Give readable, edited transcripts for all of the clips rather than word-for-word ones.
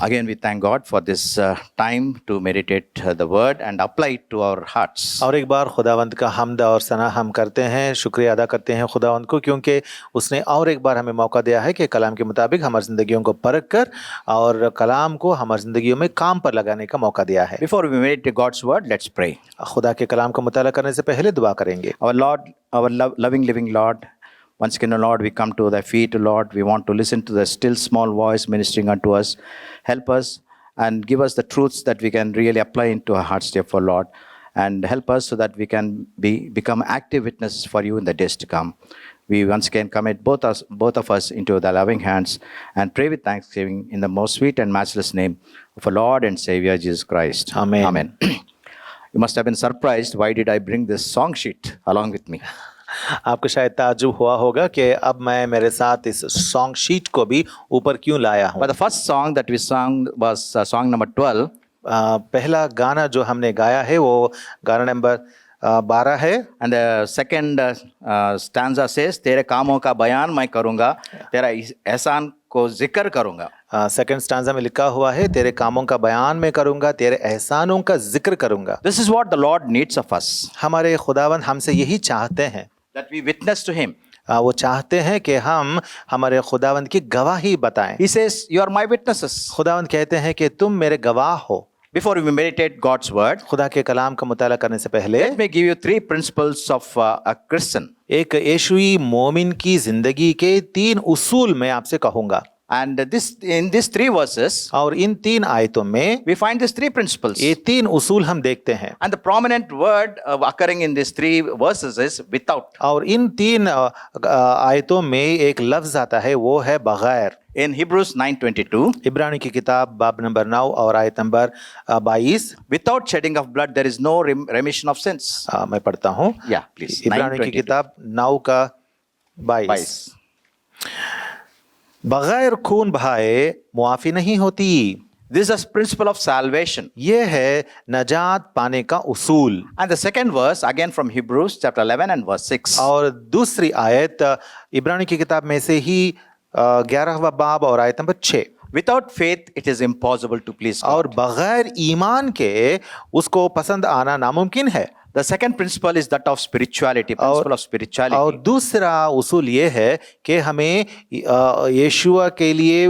Again, we thank God for this time to meditate the word and apply it to our hearts. और एक बार खुदावंद का हम्द और सना हम करते हैं, शुक्रिया अदा करते हैं खुदावंद को, क्योंकि उसने और एक बार हमें मौका दिया है कि कलाम के मुताबिक हमारी ज़िंदगियों को परख कर और कलाम को हमारी ज़िंदगियों में काम पर लगाने का मौका दिया है। Before we meditate God's word, let's pray. खुदा के कलाम का मुताला करने से पहले दुआ करेंगे। Our Lord, our loving, living Lord, once again, Lord, we come to thy feet, Lord. We want to listen to the still small voice ministering unto us. Help us and give us the truths that we can really apply into our hearts, therefore, Lord. And help us so that we can become active witnesses for you in the days to come. We once again commit both of us into thy loving hands and pray with thanksgiving in the most sweet and matchless name of our Lord and Savior, Jesus Christ. Amen. Amen. You must have been surprised, why did I bring this song sheet along with me? आपको शायद ताज्जुब हुआ होगा कि अब मैं मेरे साथ इस सॉन्ग शीट को भी ऊपर क्यों लाया हूँ। But the first song that we sang was song number 12. पहला गाना जो हमने गाया है वो गाना नंबर 12 है। And the second stanza says, तेरे कामों का बयान मैं करूँगा, तेरा एहसान को जिक्र करूँगा। सेकंड स्टांजा में लिखा हुआ है, तेरे कामों का बयान मैं करूँगा, तेरे एहसानों का जिक्र करूँगा। This is what the Lord needs of us. हमारे खुदावन हमसे यही चाहते हैं, That we witness to Him. वो चाहते हैं कि हम हमारे खुदावंद की गवाही बताएं। He says, you are my witnesses. खुदावंद कहते हैं कि तुम मेरे गवाह हो। Before we meditate God's word, खुदा के कलाम का मुताला करने से पहले let me give you 3 principles of a Christian. एक यीशुई मोमिन की जिंदगी के 3 उसूल मैं आपसे कहूँगा। And in these 3 verses, और इन 3 आयतों में we find these 3 principles. ये 3 उसूल हम देखते हैं। And the prominent word occurring in these 3 verses is without. और इन 3 आयतों में एक लफ्ज आता है, वो है बगैर। In Hebrews 9:22, इब्रानी की किताब बाब नंबर 9 और आयत number 22, without shedding of blood there is no remission of sins. मैं पढ़ता हूँ। Yeah, please. इब्रानी की 9:22. किताब 9 का 22। बगैर खून बहाए मुआफी नहीं होती। This is a principle of salvation. ये है नजात पाने का उसूल। And the second verse, again from Hebrews chapter 11 and verse 6. और दूसरी आयत इब्रानी की किताब में से ही 11वां बाब और आयत number 6। Without faith it is impossible to please God. और बगैर ईमान के उसको पसंद आना नामुमकिन है। The second principle is that of spirituality, principle of spirituality. और दूसरा उसूल ये है कि हमें यीशुआ के लिए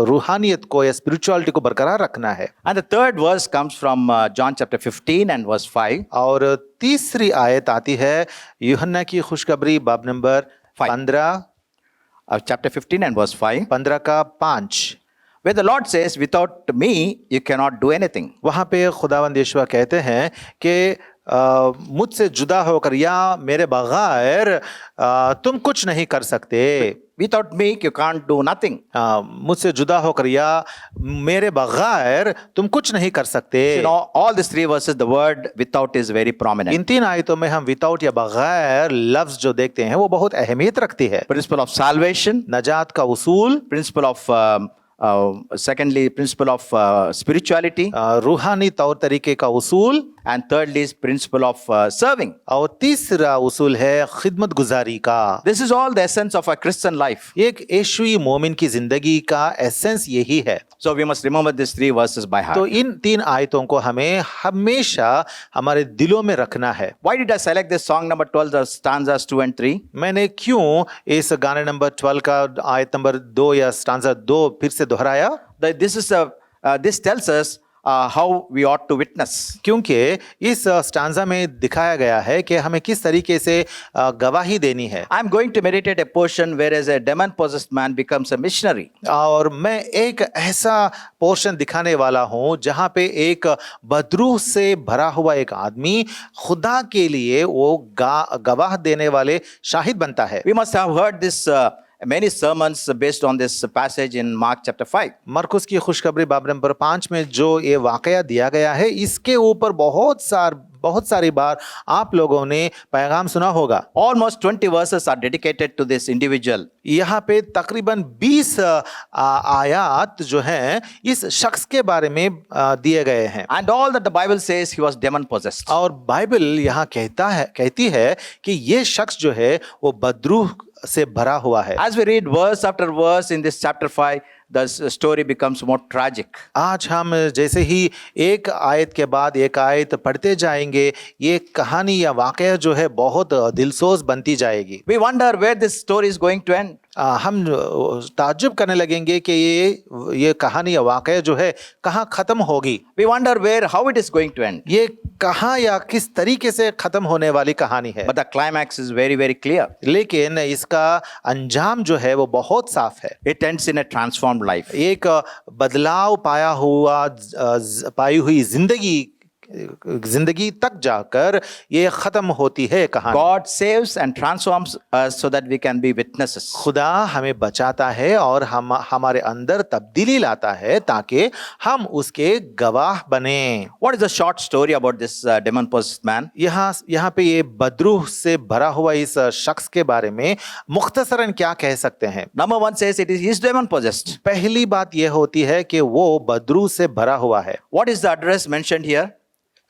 रूहानियत को या स्पिरिचुअलिटी को बरकरार रखना है। And the third verse comes from John chapter 15 and verse 5. और तीसरी आयत आती है यूहन्ना की खुशखबरी बाब नंबर 15 chapter 15 and verse 5. 15 का 5, Where the Lord says, without me you cannot do anything. वहाँ पे खुदावंद यीशुआ कहते हैं कि मुझसे जुदा होकर या मेरे बगैर तुम कुछ नहीं कर सकते। Without me you can't do nothing. मुझसे जुदा होकर या मेरे बगैर तुम कुछ नहीं कर सकते। You know, all these 3 verses the word without is very prominent. इन 3 आयतों में हम विदाउट या बगैर लफ्ज जो देखते हैं वो बहुत अहमियत रखती है। Principle of salvation, नजात का उसूल, principle of secondly principle of spirituality, रूहानी तौर तरीके का उसूल, and thirdly is principle of serving. और तीसरा उसूल है खिदमत गुजारी का। This is all the essence of a Christian life. एक यीशुई मोमिन की जिंदगी का एसेंस यही है। So we must remember these 3 verses by heart. तो इन 3 आयतों को हमें हमेशा हमारे दिलों में रखना है। Why did I select this song number 12, the stanzas 2 and 3? मैंने क्यों इस गाने नंबर 12 का आयत नंबर 2 या स्टांजा 2 फिर से दोहराया? This tells us how we ought to witness. क्योंकि इस स्टांजा में दिखाया गया है कि हमें किस तरीके से गवाही देनी है। I am going to meditate a portion whereas a demon possessed man becomes a missionary. और मैं एक ऐसा पोर्शन दिखाने वाला हूँ जहाँ पे एक बदरूह से भरा हुआ एक आदमी खुदा के लिए वो गवाह देने वाले शाहिद बनता है। We must have heard this many sermons based on this passage in Mark chapter 5. मरकुस की खुशखबरी बाब नंबर 5 में जो ये वाकया दिया गया है, इसके ऊपर बहुत सारी बार आप लोगों ने पैगाम सुना होगा। Almost 20 verses are dedicated to this individual. यहाँ पे तकरीबन 20 आयात जो हैं इस शख्स के बारे में दिए गए हैं। And all that the Bible says he was demon possessed. और बाइबल यहाँ कहती है कि ये शख्स जो है वो बदरूह से भरा हुआ है। As we read verse after verse in this chapter 5, story becomes more tragic. आज हम जैसे ही एक आयत के बाद एक आयत पढ़ते जाएंगे, ये कहानी या वाकया जो है बहुत दिलसोज बनती जाएगी। We wonder where this story is going to end. हम ताज्जुब करने लगेंगे कि ये कहानी या वाकया जो है कहाँ ख़त्म होगी, We wonder how it is going to end. ये कहाँ या किस तरीके से ख़त्म होने वाली कहानी है। But the climax is very, very clear. लेकिन इसका अंजाम जो है वो बहुत साफ है। It ends in a transformed life. एक बदलाव पाई हुई जिंदगी तक जाकर ये खत्म होती है कहानी। God saves and transforms us so that we can be witnesses. खुदा हमें बचाता है और हमारे अंदर तब्दीली लाता है ताकि हम उसके गवाह बने। What is the short story about this demon-possessed man? यहाँ पे ये बदरूह से भरा हुआ इस शख्स के बारे में मुख्तसरन क्या कह सकते हैं? Number one says it is he is demon-possessed. पहली बात यह होती है कि वो बदरूह से भरा हुआ है। What is the address mentioned here?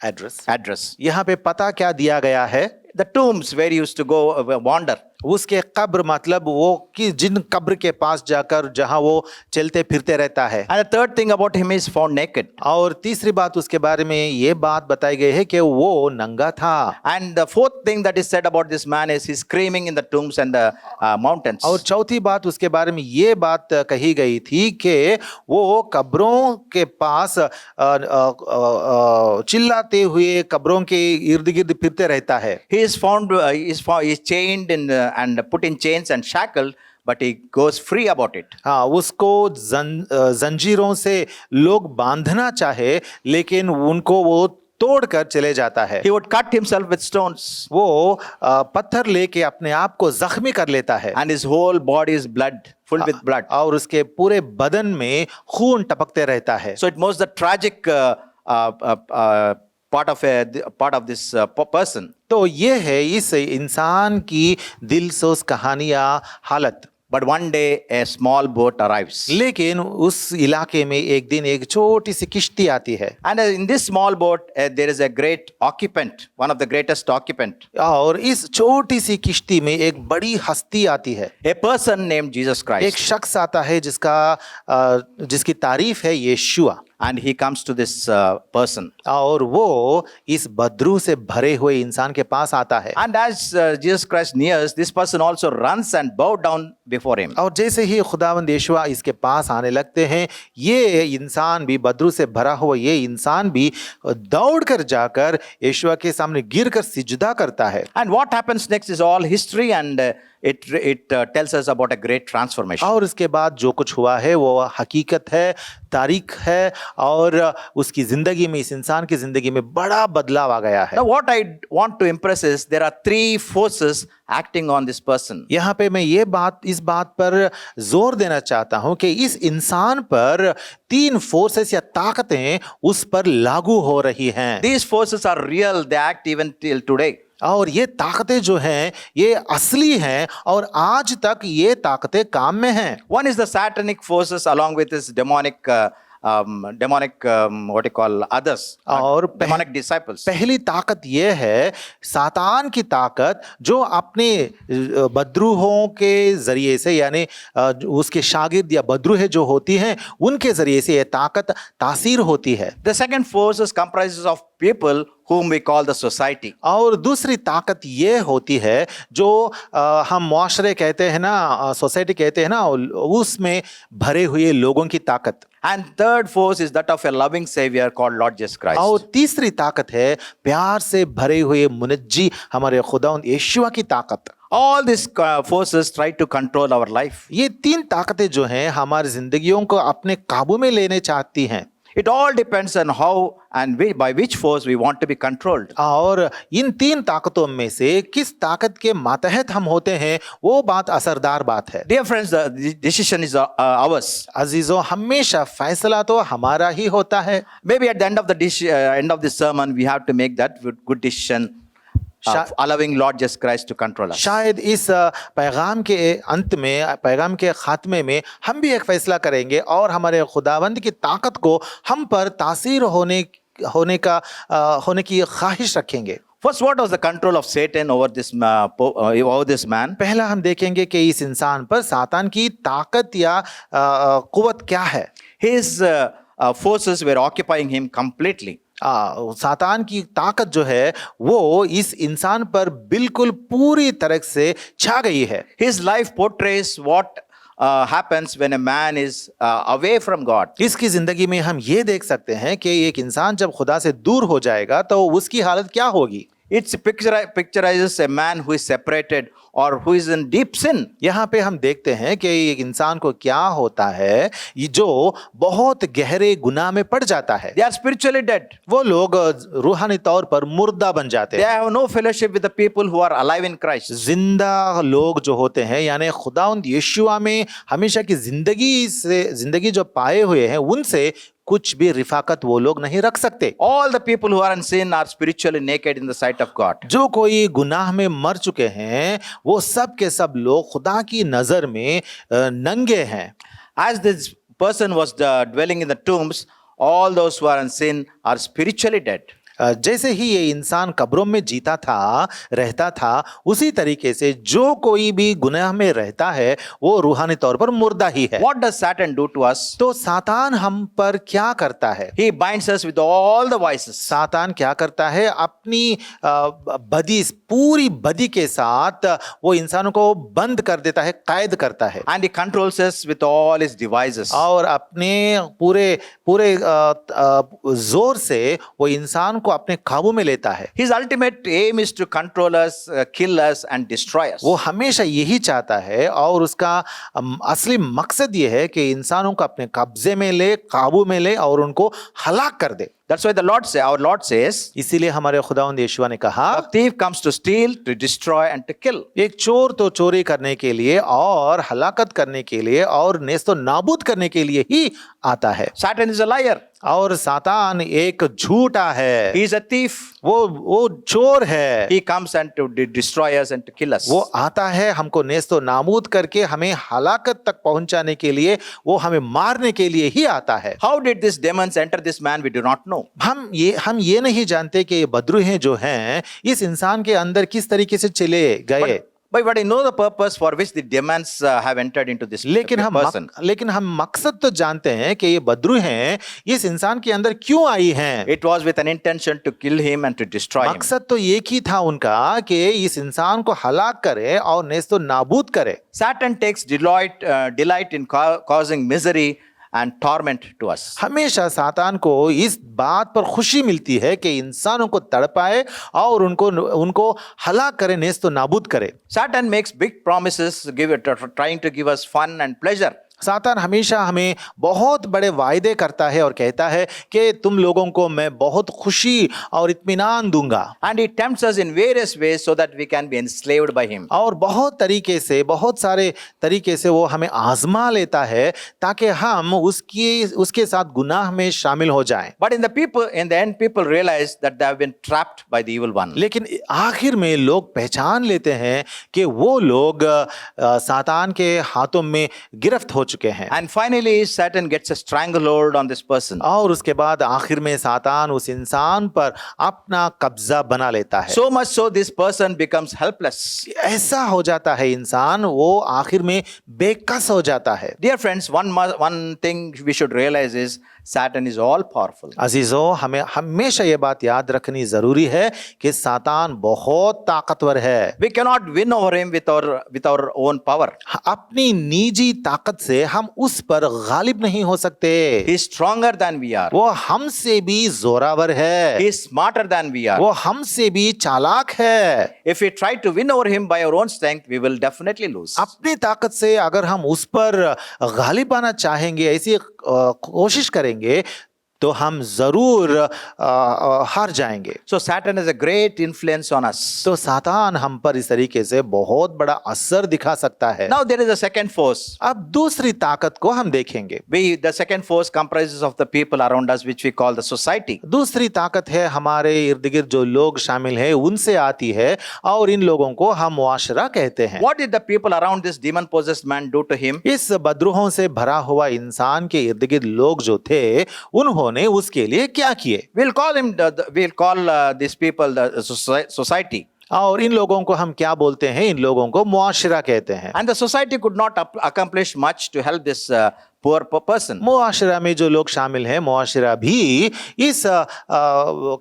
Address यहाँ पे पता क्या दिया गया है? The tombs where he used to go wander. उसके कब्र मतलब वो कि जिन कब्र के पास जाकर जहां वो चलते फिरते रहता है। And the third thing about him is found naked. और तीसरी बात उसके बारे में ये बात बताई गई है कि वो नंगा था। And the fourth thing that is said about this man is he's screaming in the tombs and the mountains. और चौथी बात उसके बारे में ये बात कही गई थी कि वो कब्रों के पास चिल्लाते हुए कब्रों के इर्द गिर्द फिरते रहता है। He is chained and put in chains and shackled, but he goes free about it. हाँ, उसको जंजीरों से लोग बांधना चाहे लेकिन उनको वो तोड़कर चले जाता है। He would cut himself with stones. वो पत्थर लेके अपने आप को जख्मी कर लेता है। And his whole body is full with blood. और उसके पूरे बदन में खून टपकते रहता है। So it was the tragic part of this person. तो ये है इस इंसान की दिलसोज कहानी या हालत। But one day a small boat arrives. लेकिन उस इलाके में एक दिन एक छोटी सी किश्ती आती है। And in this small boat there is a great occupant, one of the greatest occupant. और इस छोटी सी किश्ती में एक बड़ी हस्ती आती है। A person named Jesus एक Christ. शख्स आता है जिसकी तारीफ है यीशुआ। And he comes to this person. और वो इस बदरूह से भरे हुए इंसान के पास आता है। And as Jesus Christ nears, this person also runs and bow down before him. और जैसे ही खुदावंद यीशुआ इसके पास आने लगते हैं, ये इंसान भी बदरूह से भरा हुआ ये इंसान भी दौड़कर जाकर यीशुआ के सामने गिरकर सिजदा करता है। And what happens next is all history, and it tells us about a great transformation. और उसके बाद जो कुछ हुआ है वो हकीकत है, तारीख है और उसकी जिंदगी में, इस इंसान की जिंदगी में बड़ा बदलाव आ गया है। Now what I want to impress is there are three forces acting on this person. यहाँ पे मैं इस बात पर जोर देना चाहता हूँ कि इस इंसान पर तीन फोर्सेस या ताकतें उस पर लागू हो रही हैं। These forces are real, they act even till today. और ये ताकतें जो हैं ये असली हैं और आज तक ये ताकतें काम में हैं। One is the satanic forces along with his demonic what you call others, और demonic disciples. पहली ताकत ये है सातान की ताकत जो अपने बदरूहों के जरिए से यानी उसके शागिर्द या बदरूहें जो होती हैं उनके जरिए से ये ताकत तासीर होती है। The second force comprises of people whom we call the society. और दूसरी ताकत ये होती है जो हम मुआशरे कहते हैं ना, सोसाइटी कहते हैं ना, उसमें भरे हुए लोगों की ताकत। And third force is that of a loving savior called Lord Jesus Christ. और तीसरी ताकत है प्यार से भरे हुए मुनज्जी हमारे खुदावंद यीशुआ की ताकत। All these forces try to control our life. ये तीन ताकतें जो हैं हमारी जिंदगियों को अपने काबू में लेने चाहती हैं। It all depends on how and by which force we want to be controlled. और इन तीन ताकतों में से किस ताकत के मातहत हम होते हैं वो बात असरदार बात है। Dear friends, the decision is ours. अजीजों, हमेशा फैसला तो हमारा ही होता है। Maybe at the end of this sermon, we have to make that good decision of allowing Lord Jesus Christ to control us. शायद इस पैगाम के अंत में, पैगाम के खात्मे में हम भी एक फैसला करेंगे और हमारे खुदावंद की ताकत को हम पर तासीर होने की ख्वाहिश रखेंगे। First, what was the control of Satan over over this man? पहला हम देखेंगे कि इस इंसान पर सातान की ताकत या कुव्वत क्या है। His forces were occupying him completely. सातान की ताकत जो है वो इस इंसान पर बिल्कुल पूरी तरह से छा गई है। His life portrays what happens when a man is away from God. इसकी जिंदगी में हम ये देख सकते हैं कि एक इंसान जब खुदा से दूर हो जाएगा तो उसकी हालत क्या होगी। It picturizes a man who is separated or who is in deep sin. यहाँ पे हम देखते हैं कि एक इंसान को क्या होता है, ये जो बहुत गहरे गुनाह में पड़ जाता है। They are spiritually dead. वो लोग रूहानी तौर पर मुर्दा बन जाते They हैं। have no fellowship with the people who are alive in Christ. जिंदा लोग जो होते हैं यानी खुदावंद यीशुआ में हमेशा की जिंदगी जो पाए हुए हैं उनसे कुछ भी रिफाकत वो लोग नहीं रख सकते। All the people who are in sin are spiritually naked in the sight of God. जो कोई गुनाह में मर चुके हैं वो सब के सब लोग खुदा की नजर में नंगे हैं। As this person was dwelling in the tombs, all those who are in sin are spiritually dead. जैसे ही ये इंसान कब्रों में जीता था, रहता था, उसी तरीके से जो कोई भी गुनाह में रहता है वो रूहानी तौर पर मुर्दा ही है। What does Satan do to us? तो सातान हम पर क्या करता है? He binds us with all the vices. सातान क्या करता है? अपनी बदी, पूरी बदी के साथ वो इंसानों को बंद कर देता है, कैद करता है। And he controls us with all his devices. और अपने पूरे जोर से वो इंसान को अपने काबू में लेता है। His ultimate aim is to control us, kill us and destroy us. वो हमेशा यही चाहता है और उसका असली मकसद ये है कि इंसानों को अपने कब्जे में ले, काबू में ले और उनको हलाक कर दे। That's why our Lord says, इसीलिए हमारे खुदावंद यीशुआ ने कहा, a thief comes to steal, to destroy and to kill. एक चोर तो चोरी करने के लिए और हलाकत करने के लिए और नेस्तो नाबूद करने के लिए ही आता है। Satan is a liar. और सातान एक झूठा है। He is a thief. वो चोर है। He comes and to destroy us and to kill us. वो आता है हमको नेस्तो नाबूद करके हमें हलाकत तक पहुंचाने के लिए, वो हमें मारने के लिए ही आता है। How did these demons enter this man? We do not know. हम ये नहीं जानते कि ये बदरूहें जो हैं इस इंसान के अंदर किस तरीके से चले गए। But I know the purpose for which the demons have entered into this person. लेकिन हम मकसद तो जानते हैं कि ये बदरूहें इस इंसान के अंदर क्यों आई हैं। It was with an intention to kill him and to destroy him. मकसद तो एक ही था उनका कि इस इंसान को हलाक करे और नेस्तो नाबूद करे। Satan takes delight in causing misery and torment to us. हमेशा सातान को इस बात पर खुशी मिलती है कि इंसानों को तड़पाए और उनको हलाक करे, नेस्तो नाबूद करे। Satan makes big promises, trying to give us fun and pleasure. सातान हमेशा हमें बहुत बड़े वायदे करता है और कहता है कि तुम लोगों को मैं बहुत खुशी और इत्मीनान दूंगा। And he tempts us in various ways so that we can be enslaved by him. और बहुत सारे तरीके से वो हमें आजमा लेता है ताकि हम उसके साथ गुनाह में शामिल हो जाएं। But in the end people realize that they have been trapped by the evil one. लेकिन आखिर में लोग पहचान लेते हैं कि वो लोग सातान के हाथों में गिरफ्त हो चुके हैं। And finally Satan gets a stranglehold on this person. और उसके बाद आखिर में सातान उस इंसान पर अपना कब्जा बना लेता है। So much so this person becomes helpless. ऐसा हो जाता है इंसान, वो आखिर में बेकस हो जाता है। Dear friends, one thing we should realize is Satan is all powerful. अजीजों, हमें हमेशा ये बात याद रखनी जरूरी है कि सातान बहुत ताकतवर है। We cannot win over him with our own power. अपनी निजी ताकत से हम उस पर गालिब नहीं हो सकते। He is stronger than we are. वो हमसे भी जोरावर है। He is smarter than we are. वो हमसे भी चालाक है। If we try to win over him by our own strength, we will definitely lose. अपनी ताकत से अगर हम उस पर गालिब आना चाहेंगे, ऐसी कोशिश करेंगे तो हम जरूर हार जाएंगे। So Satan has a great influence on us. तो सातान हम पर इस तरीके से बहुत बड़ा असर दिखा सकता है। Now there is a second force. अब दूसरी ताकत को हम देखेंगे। The second force comprises of the people around us, which we call the society. दूसरी ताकत है हमारे इर्द गिर्द जो लोग शामिल हैं उनसे आती है और इन लोगों को हम मुआशरा कहते हैं। What did the people around this demon possessed man do to him? इस बदरूहों से भरा हुआ इंसान के इर्द गिर्द लोग जो थे उन्होंने ने उसके लिए क्या किए। We'll call him, we'll call these people the society. और इन लोगों को हम क्या बोलते हैं? इन लोगों को मुआशरा कहते हैं। And the society could not accomplish much to help this poor person. मुआशरा में जो लोग शामिल हैं, मुआशरा भी इस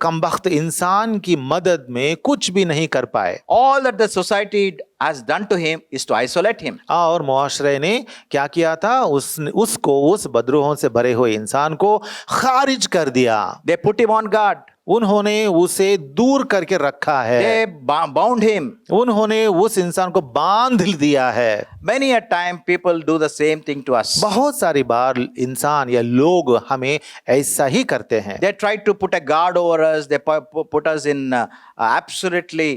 कमबख्त इंसान की मदद में कुछ भी नहीं कर पाए। All that the society has done to him is to isolate him. और मुआशरे ने क्या किया था? उसको, उस बदरूहों से भरे हुए इंसान को खारिज कर दिया। They put him on guard. उन्होंने उसे दूर करके रखा है। They bound him. उन्होंने उस इंसान को बांध दिया है। Many a time people do the same thing to us. बहुत सारी बार इंसान या लोग हमें ऐसा ही करते हैं। They try to put a guard over us. They put us in absolutely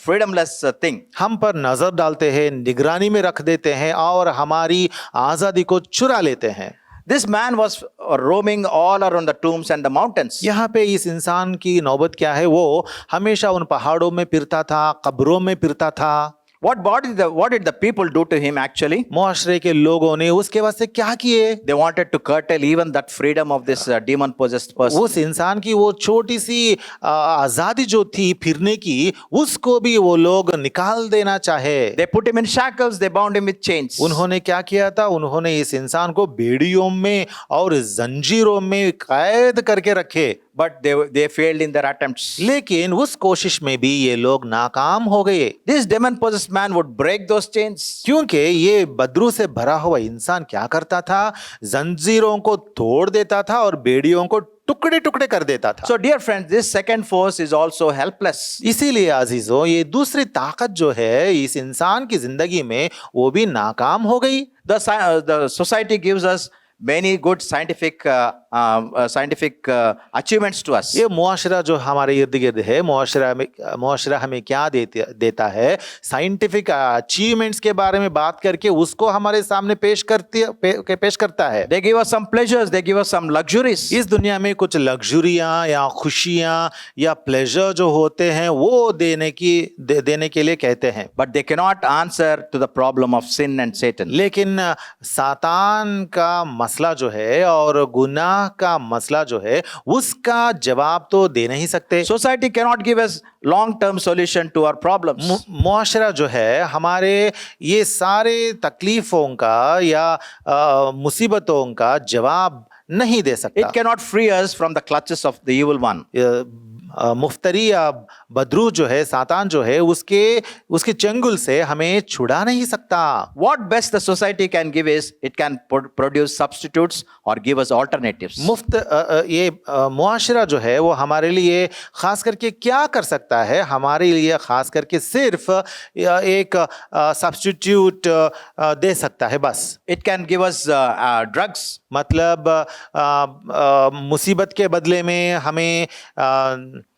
freedomless thing. हम पर नजर डालते हैं, निगरानी में रख देते हैं और हमारी आजादी को चुरा लेते हैं। This man was roaming all around the tombs and the mountains. यहाँ पे इस इंसान की नौबत क्या है? वो हमेशा उन पहाड़ों में फिरता था, कब्रों में फिरता था। What did the people do to him actually? मुआशरे के लोगों ने उसके वास्ते क्या किए? They wanted to curtail even that freedom of this demon-possessed person. उस इंसान की वो छोटी सी आजादी जो थी फिरने की, उसको भी वो लोग निकाल देना चाहे। They put him in shackles. They bound him with chains. उन्होंने क्या किया था? उन्होंने इस इंसान को बेड़ियों में और जंजीरों में कैद करके रखे। But they failed in their attempts. लेकिन उस कोशिश में भी ये लोग नाकाम हो गए। This demon-possessed man would break those chains. क्योंकि ये बदरू से भरा हुआ इंसान क्या करता था? जंजीरों को तोड़ देता था और बेड़ियों को टुकड़े टुकड़े कर देता था। So dear friends, this second force is also helpless. इसीलिए अजीजों, ये दूसरी ताकत जो है इस इंसान की जिंदगी में, वो भी नाकाम हो गई। The society gives us many good scientific achievements to us. ये मुआशरा जो हमारे इर्द गिर्द है, मुआशरा हमें क्या देता है? साइंटिफिक अचीवमेंट्स के बारे में बात करके उसको हमारे सामने पेश करता है। They give us some pleasures, they give us some luxuries. इस दुनिया में कुछ लग्जरियां या खुशियां या प्लेजर जो होते हैं वो देने के लिए कहते हैं। But they cannot answer to the problem of sin and Satan. लेकिन सातान का मसला जो है और गुनाह का मसला जो है, उसका जवाब तो दे नहीं सकते। Society cannot give us long-term solution to our problems. मुआशरा जो है हमारे ये सारे तकलीफों का या मुसीबतों का जवाब नहीं दे सकता। It cannot free us from the clutches of the evil one. मुफ्तरी या बदरू जो है, सातान जो है, उसके चंगुल से हमें छुड़ा नहीं सकता। What best the society can give is it can produce substitutes or give us alternatives. ये मुआशरा जो है वो हमारे लिए खास करके क्या कर सकता है? हमारे लिए खास करके सिर्फ एक सब्स्टिट्यूट दे सकता है बस। It can give us drugs. मतलब मुसीबत के बदले में हमें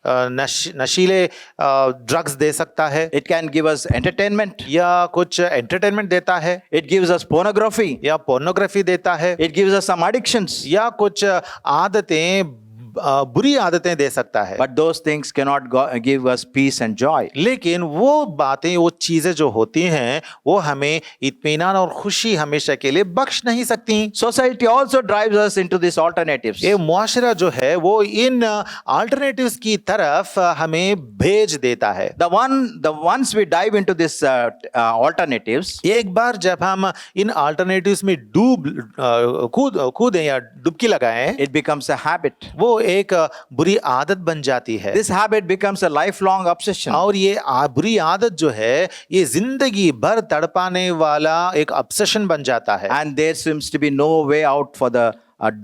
नशीले ड्रग्स दे सकता है। It can give us entertainment. या कुछ एंटरटेनमेंट देता है। It gives us pornography. या पोर्नोग्राफी देता है। It gives us some addictions. या कुछ आदतें, बुरी आदतें दे सकता है। But those things cannot give us peace and joy. लेकिन वो बातें, वो चीजें जो होती हैं, वो हमें इत्मीनान और खुशी हमेशा के लिए बख्श नहीं सकती। Society also drives us into these alternatives. ये मुआशरा जो है वो इन अल्टरनेटिव्स की तरफ हमें भेज देता है। Once we dive into this alternatives, एक बार जब हम इन अल्टरनेटिव्स में कूदें या डुबकी लगाएं, it becomes a habit. वो एक बुरी आदत बन जाती है। This habit becomes a lifelong obsession. और ये बुरी आदत जो है, ये जिंदगी भर तड़पाने वाला एक ऑब्सेशन बन जाता है। And there seems to be no way out for the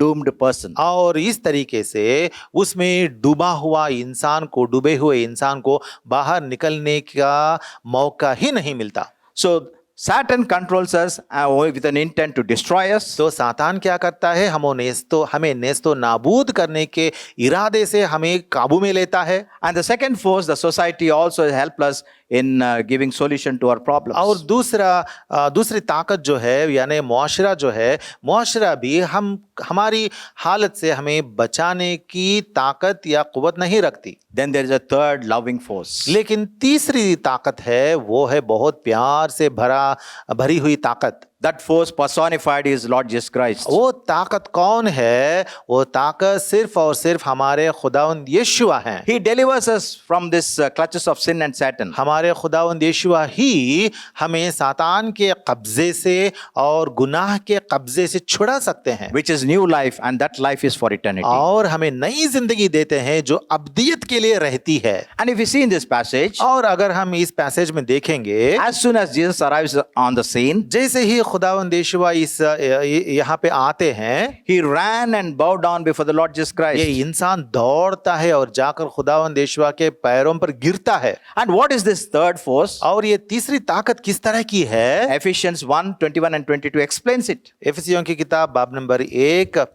doomed person. और इस तरीके से उसमें डूबे हुए इंसान को बाहर निकलने का मौका ही नहीं मिलता। So Satan controls us with an intent to destroy us. तो सातान क्या करता है? हमें नेस्तो नाबूद करने के इरादे से हमें काबू में लेता है। And the second force, the society also helps us in giving solution to our problems. और दूसरी ताकत जो है, यानी मुआशरा जो है, मुआशरा भी हमारी हालत से हमें बचाने की ताकत या कुव्वत नहीं रखती। Then there is a third loving force. लेकिन तीसरी ताकत है, वो है बहुत प्यार से भरी हुई ताकत। That force personified is Lord Jesus Christ. वो ताकत कौन है? वो ताकत सिर्फ और सिर्फ हमारे खुदावंद यीशुआ हैं। He delivers us from this clutches of sin and Satan. हमारे खुदावंद यीशुआ ही हमें सातान के कब्जे से और गुनाह के कब्जे से छुड़ा सकते हैं, Which is new life, and that life is for eternity. और हमें नई जिंदगी देते हैं जो अब्दियत के लिए रहती है। And if we see in this passage, और अगर हम इस पैसेज में देखेंगे, as soon as Jesus arrives on the scene, जैसे ही खुदावंद यीशुआ इस यहाँ पे आते हैं, he ran and bowed down before the Lord Jesus ये Christ. इंसान दौड़ता है और जाकर खुदावंद यीशुआ के पैरों पर गिरता है। And what is this third force? और ये तीसरी ताकत किस तरह की है? Ephesians 1:21 and 22 explains it. इफिसियों की किताब बाब number 1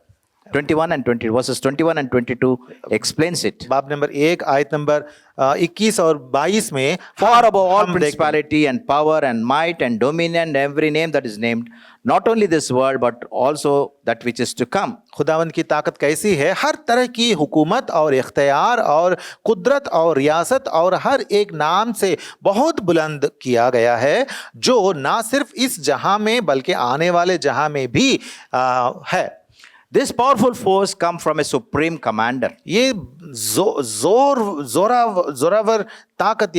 21 and 20, verses 21 and 22 explains it. बाब नंबर 1 आयत नंबर 21 और 22 में Far above all हम देखते हैं, principality and power and might and dominion and every name that is named, not only this world but also that which is to come. खुदावंद की ताकत कैसी है? हर तरह की हुकूमत और इख्तियार और कुदरत और रियासत और हर एक नाम से बहुत बुलंद किया गया है, जो ना सिर्फ इस जहां में बल्कि आने वाले जहां में भी है। This powerful force come from a supreme commander. ये जोरावर ताकत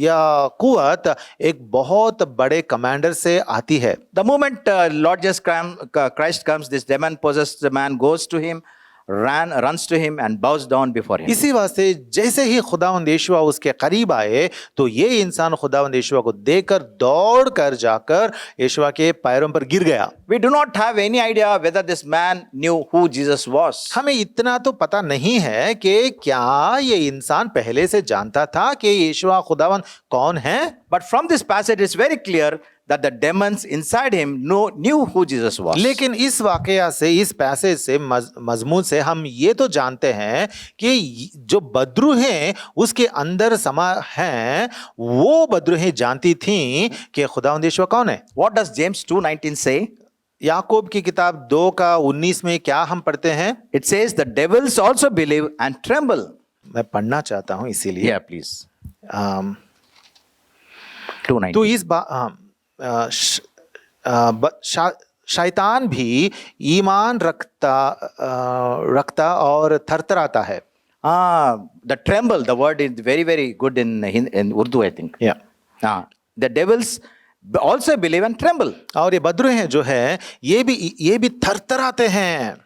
या कुवत एक बहुत बड़े कमांडर से आती है। The moment Lord Jesus Christ comes, this demon-possessed man goes to him, runs to him and bows down before him. इसी वास्ते जैसे ही खुदावंद यीशुआ उसके करीब आए तो ये इंसान खुदावंद यीशुआ को देखकर दौड़ कर जाकर यीशुआ के पैरों पर गिर गया। We do not have any idea whether this man knew who Jesus was. हमें इतना तो पता नहीं है कि क्या ये इंसान पहले से जानता था कि यीशुआ खुदावंद कौन है, But from this passage it's very clear that the demons inside him knew who Jesus was. लेकिन इस वाकया से, इस पैसेज से, मजमून से हम ये तो जानते हैं कि जो बद्रू हैं उसके अंदर समा हैं, वो बद्रूहें जानती थीं कि खुदावंद यीशुआ कौन है। What does James 2:19 say? याकूब की किताब 2 का 19 में क्या हम पढ़ते हैं? It says the devils also believe and tremble. मैं पढ़ना चाहता हूं इसीलिए। Yeah, please. अम, 2:19. तो इस शैतान भी ईमान रखता और थरथराता है। The tremble, the word is very good in Urdu, I think. Yeah. The devils also believe and tremble. और ये बद्रूहें जो है ये भी थरथराते हैं।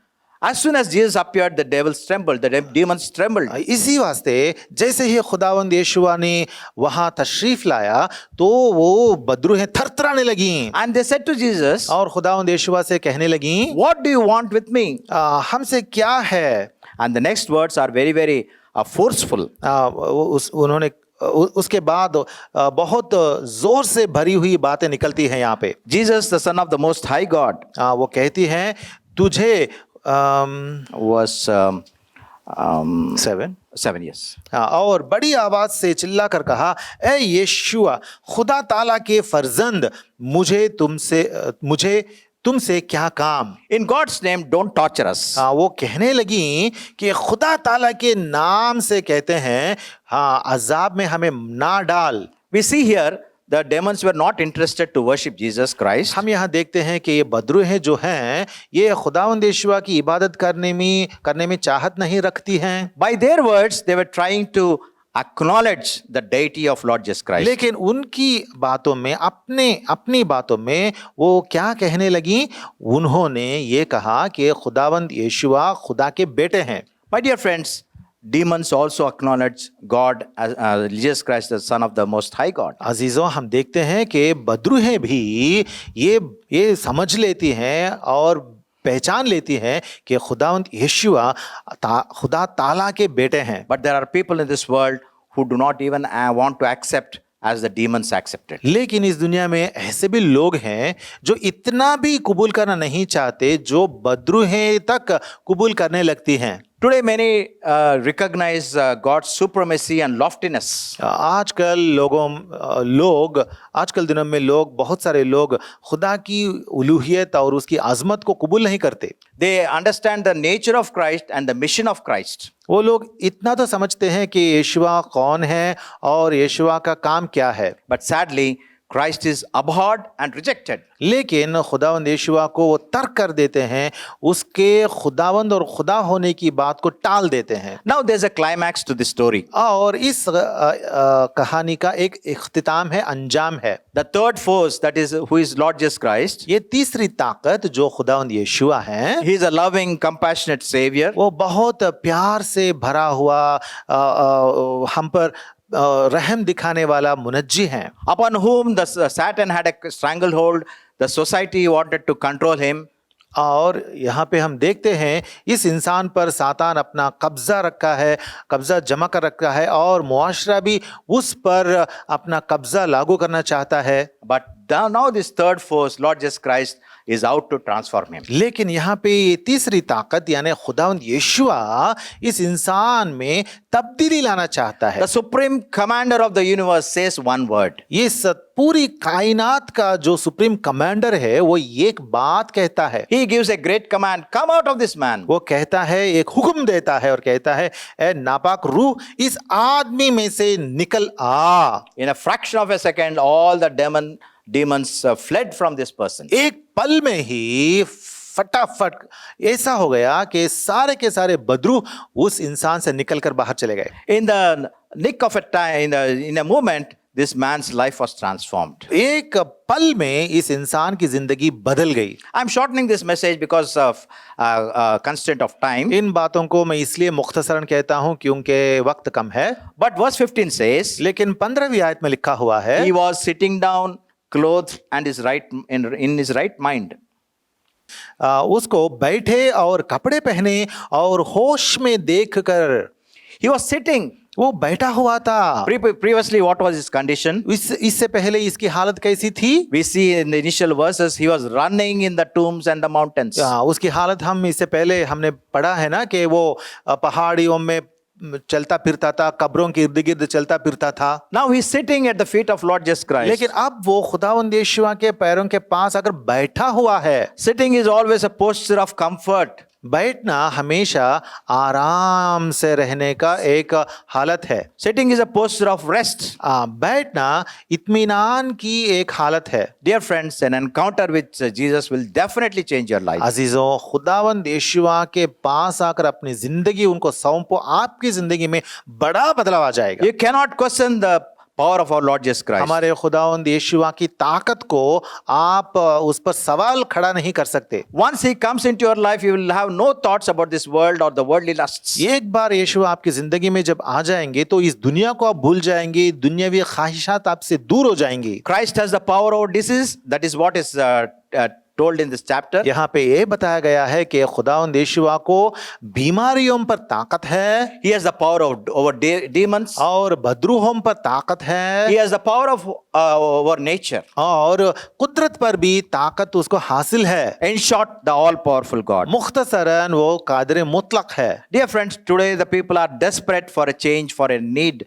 As soon as Jesus appeared, the devils trembled, the demons trembled. इसी वास्ते जैसे ही खुदावंद यीशुआ ने वहां तशरीफ लाया तो वो बद्रूहें थरथराने लगी And they said to Jesus, और खुदावंद यीशुआ से कहने लगी, what do you want with me? हमसे क्या है? And the next words are very forceful. उन्होंने उसके बाद बहुत जोर से भरी हुई बातें निकलती हैं यहाँ पे। Jesus, the Son of the Most High God, वो कहती हैं तुझे was 7 years. और बड़ी आवाज से चिल्ला कर कहा, ए यीशुआ खुदा ताला के फर्जंद, मुझे तुमसे क्या काम? In God's name, don't torture us. वो कहने लगी कि खुदा ताला के नाम से कहते हैं, हाँ अजाब में हमें ना डाल। We see here the demons were not interested to worship Jesus Christ. हम यहाँ देखते हैं कि ये बद्रूहें जो हैं ये खुदावंद यीशुआ की इबादत करने में चाहत नहीं रखती हैं। By their words, they were trying to acknowledge the deity of Lord Jesus Christ. लेकिन उनकी बातों में, अपनी बातों में वो क्या कहने लगी? उन्होंने ये कहा कि खुदावंद यीशुआ खुदा के बेटे हैं। My dear friends, demons also acknowledge God as Jesus Christ, the Son of the Most High God. अजीजों, हम देखते हैं कि बद्रूहें भी ये समझ लेती हैं और पहचान लेती हैं कि खुदावंद यीशुआ खुदा ताला के बेटे हैं। But there are people in this world who do not even want to accept as the demons accepted. लेकिन इस दुनिया में ऐसे भी लोग हैं जो इतना भी कबूल करना नहीं चाहते जो बद्रूहें तक कबूल करने लगती हैं। Today many recognize God's supremacy and loftiness. आजकल दिनों में बहुत सारे लोग खुदा की उलूहियत और उसकी अजमत को कबूल नहीं करते। They understand the nature of Christ and the mission of Christ. वो लोग इतना तो समझते हैं कि यीशुआ कौन है और यीशुआ का काम क्या है। But sadly, Christ is abhorred and rejected. लेकिन खुदावंद यीशुआ को वो तर्क कर देते हैं, उसके खुदावंद और खुदा होने की बात को टाल देते हैं। Now there's a climax to this story. और इस कहानी का एक इख्तिताम है, अंजाम है। The third force, that is who is Lord Jesus Christ, ये तीसरी ताकत जो खुदावंद यीशुआ है, he is a loving, compassionate savior. वो बहुत प्यार से भरा हुआ हम पर रहम दिखाने वाला मुनज्जी हैं, Upon whom the Satan had a stranglehold, the society wanted to control him. और यहाँ पे हम देखते हैं इस इंसान पर सातान अपना कब्जा रखा है, कब्जा जमा कर रखा है और मुआशरा भी उस पर अपना कब्जा लागू करना चाहता है। But now this third force, Lord Jesus Christ, is out to transform him. लेकिन यहाँ पे ये तीसरी ताकत यानी खुदावंद यीशुआ इस इंसान में तब्दीली लाना चाहता है। The supreme commander of the universe says one word. ये पूरी कायनात का जो सुप्रीम कमांडर है वो एक बात कहता है, He gives a great command, come out of this man. वो कहता है, एक हुक्म देता है और कहता है, ए नापाक रूह इस आदमी में से निकल आ। In a fraction of a second, all the demons fled from this person. एक पल में ही फटाफट ऐसा हो गया कि सारे के सारे बदरू उस इंसान से निकलकर बाहर चले गए। In the nick of a time, in a moment, this man's life was transformed. एक पल में इस इंसान की जिंदगी बदल गई। I'm shortening this message because of constraint of time. इन बातों को मैं इसलिए मुख्तसरन कहता हूं क्योंकि वक्त कम है। But verse 15 says, लेकिन 15वीं आयत में लिखा हुआ है, he was sitting down, clothed, and in his right mind. उसको बैठे और कपड़े पहने और होश में देखकर, He was sitting. वो बैठा हुआ था। Previously, what was his condition? इससे पहले इसकी हालत कैसी थी? We see in the initial verses, he was running in the tombs and the mountains. उसकी हालत हम इससे पहले हमने पढ़ा है ना कि वो पहाड़ियों में चलता फिरता था, कब्रों के इर्द गिर्द चलता फिरता था। Now he's sitting at the feet of Lord Jesus Christ. लेकिन अब वो खुदावंद यीशुआ के पैरों के पास आकर बैठा हुआ है। Sitting is always a posture of comfort. बैठना हमेशा आराम से रहने का एक हालत है। Sitting is a posture of rest. बैठना इत्मीनान की एक हालत है। Dear friends, an encounter with Jesus will definitely change your life. अजीजों, खुदावंद यीशुआ के पास आकर अपनी जिंदगी उनको सौंपो, आपकी जिंदगी में बड़ा बदलाव आ जाएगा। You cannot question the power of our Lord Jesus Christ. हमारे खुदावंद यीशुआ की ताकत को आप उस पर सवाल खड़ा नहीं कर सकते। Once he comes into your life, you will have no thoughts about this world or the worldly lusts. एक बार यीशुआ आपकी जिंदगी में जब आ जाएंगे तो इस दुनिया को आप भूल जाएंगे, दुनियावी ख्वाहिशात आपसे दूर हो जाएंगी। Christ has the power over disease. That is what is told in this chapter. यहाँ पे ये बताया गया है कि खुदावंद यीशुआ को बीमारियों पर ताकत है, He has the power over demons. और बदरूहों पर ताकत है, He has the power of over nature. और कुदरत पर भी ताकत उसको हासिल है। In short, the all-powerful God. मुख्तसरन वो कादिर मुतलक है। Dear friends, today the people are desperate for a change, for a need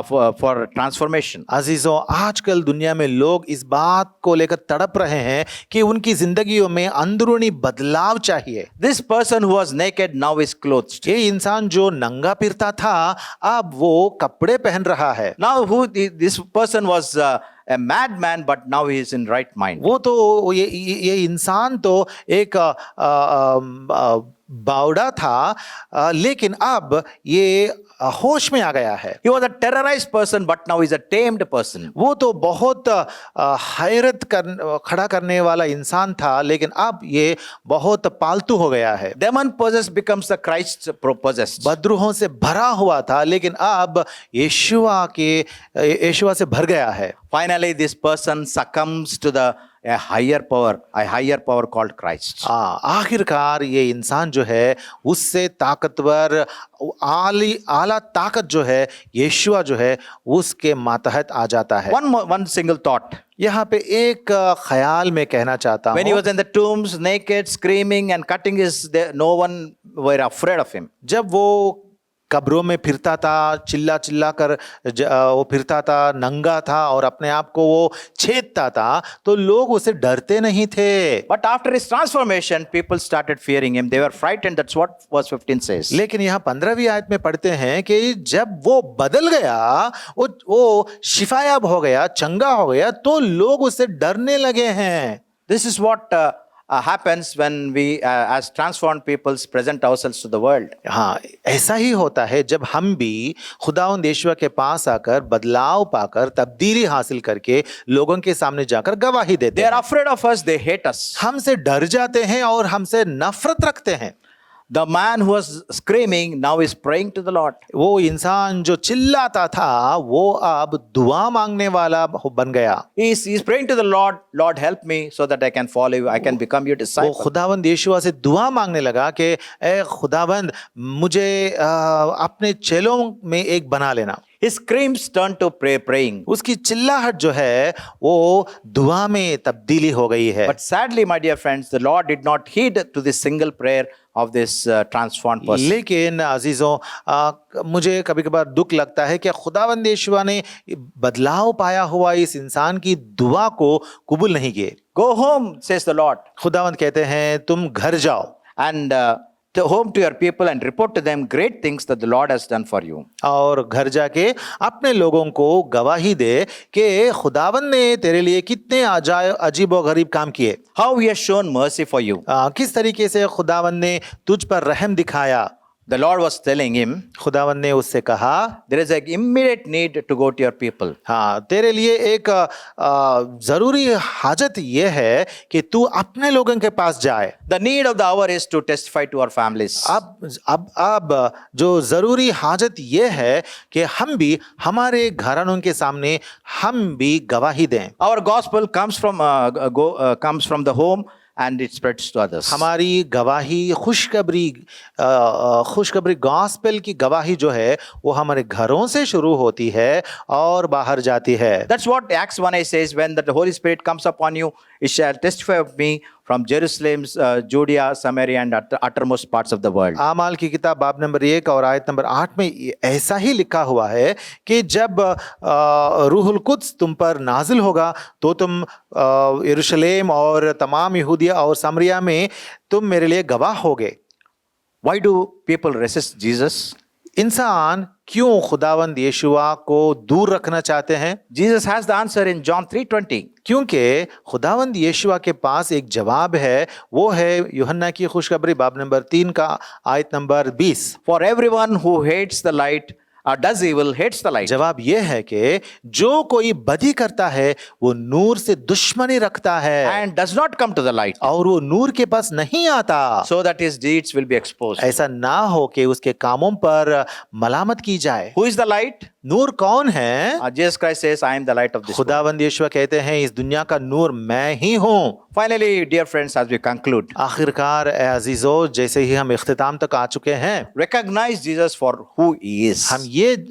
for transformation. अजीजों, आजकल दुनिया में लोग इस बात को लेकर तड़प रहे हैं कि उनकी जिंदगियों में अंदरूनी बदलाव चाहिए। This person who was naked now is clothed. ये इंसान जो नंगा फिरता था अब वो कपड़े पहन रहा है। Now this person was a madman, but now he is in right mind. वो तो ये इंसान तो एक बावड़ा था, लेकिन अब ये होश में आ गया है। He was a terrorized person, but now he is a tamed person. वो तो बहुत हैरत खड़ा करने वाला इंसान था, लेकिन अब ये बहुत पालतू हो गया है। Demon possessed becomes the Christ possessed. बदरूहों से भरा हुआ था, लेकिन अब यीशुआ से भर गया है। Finally, this person succumbs to a higher power called Christ. आखिरकार ये इंसान जो है उससे ताकतवर आला ताकत जो है यीशुआ जो है उसके मातहत आ जाता है। One single thought. यहाँ पे एक ख्याल में कहना चाहता When he हूँ, was in the tombs, naked, screaming and cutting no one were afraid of him. जब वो कब्रों में फिरता था, चिल्ला चिल्ला कर वो फिरता था, नंगा था और अपने आप को वो छेदता था, तो लोग उसे डरते नहीं थे। But after his transformation, people started fearing him. They were frightened. That's what verse 15 says. लेकिन यहाँ 15वीं आयत में पढ़ते हैं कि जब वो बदल गया, वो शिफायाब हो गया, चंगा हो गया, तो लोग उससे डरने लगे हैं। This is what happens when we, as transformed peoples, present ourselves to the world. हाँ, ऐसा ही होता है जब हम भी खुदावंद यीशु के पास आकर बदलाव पाकर तब्दीली हासिल करके लोगों के सामने जाकर गवाही देते They are हैं। afraid of us. They hate us. हमसे डर जाते हैं और हमसे नफरत रखते हैं। The man who was screaming now is praying to the Lord. वो इंसान जो चिल्लाता था वो अब दुआ मांगने वाला बन गया। He's praying to the Lord. Lord, help me so that I can follow you. I can become your वो disciple. खुदावंद यीशु से दुआ मांगने लगा कि ए खुदावंद मुझे अपने चेलों में एक बना लेना। His screams turned to praying. उसकी चिल्लाहट जो है वो दुआ में तब्दीली हो गई है। But sadly, my dear friends, the Lord did not heed to this single prayer of this transformed person. लेकिन अजीजों, मुझे कभी कभार दुख लगता है कि खुदावंद यीशु ने बदलाव पाया हुआ इस इंसान की दुआ को कबूल नहीं किए। Go home, says the Lord, खुदावंद कहते हैं तुम घर जाओ and to home to your people and report to them great things that the Lord has done for you. और घर जाके अपने लोगों को गवाही दे कि खुदावंद ने तेरे लिए कितने अजीब और गरीब काम किए। How he has shown mercy for you. किस तरीके से खुदावंद ने तुझ पर रहम दिखाया। The Lord was telling him, खुदावंद ने उससे कहा there is an immediate need to go to your people. हाँ, तेरे लिए एक जरूरी हाजत ये है कि तू अपने लोगों के पास जाए। The need of the hour is to testify to our families. अब जो जरूरी हाजत ये है कि हम भी हमारे घरानों के सामने हम भी गवाही दें। Our gospel comes from the home and it spreads to others. हमारी गवाही खुशखबरी गॉस्पेल की गवाही जो है वो हमारे घरों से शुरू होती है और बाहर जाती है। That's what Acts 1:8 says, when the Holy Spirit comes upon you, it shall testify of me from Jerusalem, Judea, Samaria and uttermost parts of the world. आमाल की किताब बाब नंबर 1 और आयत नंबर 8 में ऐसा ही लिखा हुआ है कि जब रूहुल कुद्स तुम पर नाजिल होगा तो तुम यरूशलेम और तमाम यहूदिया और सामरिया में तुम मेरे लिए गवाह होगे। Why do people resist Jesus? इंसान क्यों खुदावंद यीशुआ को दूर रखना चाहते हैं? Jesus has the answer in John 3:20. क्योंकि खुदावंद यीशुआ के पास एक जवाब है, वो है यूहन्ना की खुशखबरी बाब नंबर 3 का आयत number 20। For everyone who hates the light or does evil hates the light. जवाब यह है कि जो कोई बदी करता है वो नूर से दुश्मनी रखता है And does not come to the light, और वो नूर के पास नहीं आता, so that his deeds will be exposed. ऐसा ना हो कि उसके कामों पर मलामत की जाए। Who is the light? नूर कौन है? Jesus Christ says, I am the light of this world. खुदावंद यीशु कहते हैं इस दुनिया का नूर मैं ही हूँ। Finally, dear friends, as we conclude, आखिरकार अजीजों, जैसे ही हम इख्तिताम तक आ चुके हैं, recognize Jesus for who he is.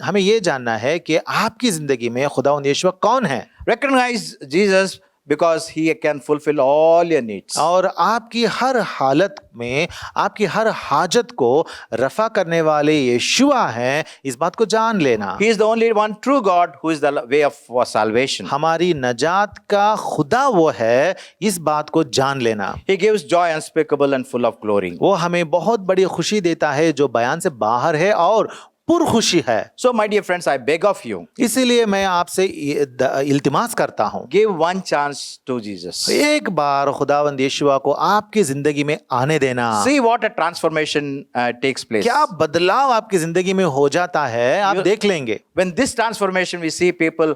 हमें ये जानना है कि आपकी जिंदगी में खुदावंद यीशु कौन है। Recognize Jesus because he can fulfill all your needs. और आपकी हर हालत में आपकी हर हाजत को रफा करने वाले यीशुआ हैं, इस बात को जान लेना। He is the only one true God who is the way of salvation. हमारी नजात का खुदा वो है, इस बात को जान लेना। He gives joy unspeakable and full of glory. वो हमें बहुत बड़ी खुशी देता है जो बयान से बाहर है और पुरखुशी है। So, my dear friends, I beg of you, इसीलिए मैं आपसे इल्तिमास करता हूँ, give one chance to Jesus. एक बार खुदावंद यीशुआ को आपकी जिंदगी में आने देना। See what a transformation takes place. क्या बदलाव आपकी जिंदगी में हो जाता है, आप देख लेंगे। When this transformation, we see people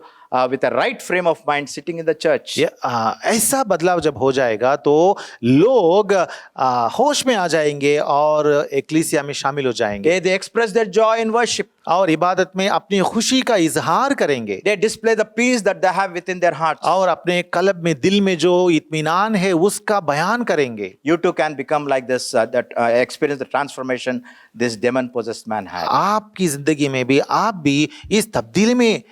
with a right frame of mind sitting in the church. ऐसा बदलाव जब हो जाएगा तो लोग होश में आ जाएंगे और एक्लीसिया में शामिल हो जाएंगे। They express their joy in worship. और इबादत में अपनी खुशी का इजहार करेंगे। They display the peace that they have within their hearts. और अपने कल्ब में, दिल में जो इत्मीनान है उसका बयान करेंगे। You too can become like this, that experience the transformation this demon-possessed man had. आपकी जिंदगी में भी आप भी इस तब्दीली में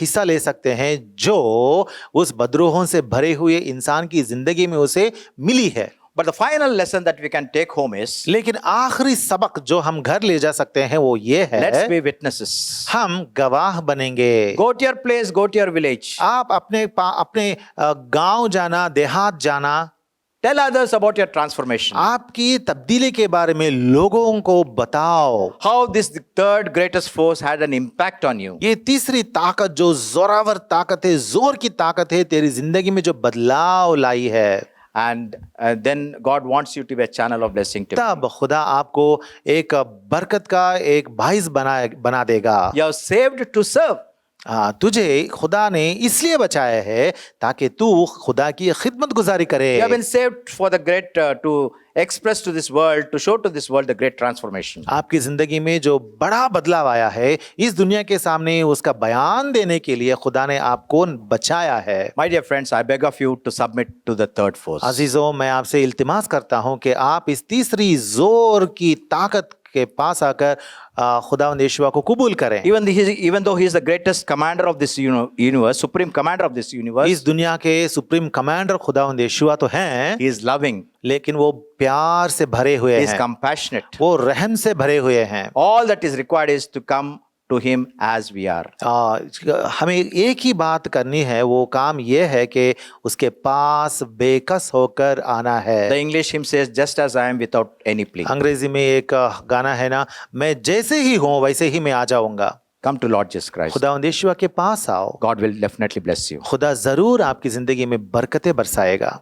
हिस्सा ले सकते हैं जो उस बदरूहों से भरे हुए इंसान की जिंदगी में उसे मिली है। But the final lesson that we can take home is, लेकिन आखिरी सबक जो हम घर ले जा सकते हैं वो ये let's है, be witnesses. हम गवाह बनेंगे। Go to your place, go to your village. आप अपने गांव जाना, देहात जाना, Tell others about your transformation. आपकी तब्दीली के बारे में लोगों को बताओ। How this third greatest force had an impact on you. ये तीसरी ताकत जो जोरावर ताकत है, जोर की ताकत है, तेरी जिंदगी में जो बदलाव लाई है। And then God wants you to be a channel of blessing to him. तब खुदा आपको एक बरकत का एक भाइस बना देगा। You are saved to serve. तुझे खुदा ने इसलिए बचाया है ताकि तू खुदा की खिदमत गुजारी करे। You have been saved for the great to express to this world, to show to this world the great transformation. आपकी जिंदगी में जो बड़ा बदलाव आया है, इस दुनिया के सामने उसका बयान देने के लिए खुदा ने आपको बचाया है। My dear friends, I beg of you to submit to the third force. अजीजों, मैं आपसे इल्तिमास करता हूं कि आप इस तीसरी जोर की ताकत के पास आकर खुदावंद यीशुआ को कबूल करें। Even though he is the greatest commander of this universe, supreme commander of this universe, इस दुनिया के सुप्रीम कमांडर खुदावंद यीशुआ तो हैं, he is loving, लेकिन वो प्यार से भरे हुए he is हैं, compassionate. वो रहम से भरे हुए हैं। All that is required is to come to him as we are. हमें एक ही बात करनी है, वो काम ये है कि उसके पास बेकस होकर आना है। The English hymn says, just as I am without any plea. अंग्रेजी में एक गाना है ना, मैं जैसे ही हूँ वैसे ही मैं आ जाऊंगा। Come to Lord Jesus Christ. खुदावंद यीशुआ के पास आओ, God will definitely bless you. खुदा जरूर आपकी जिंदगी में बरकतें बरसाएगा।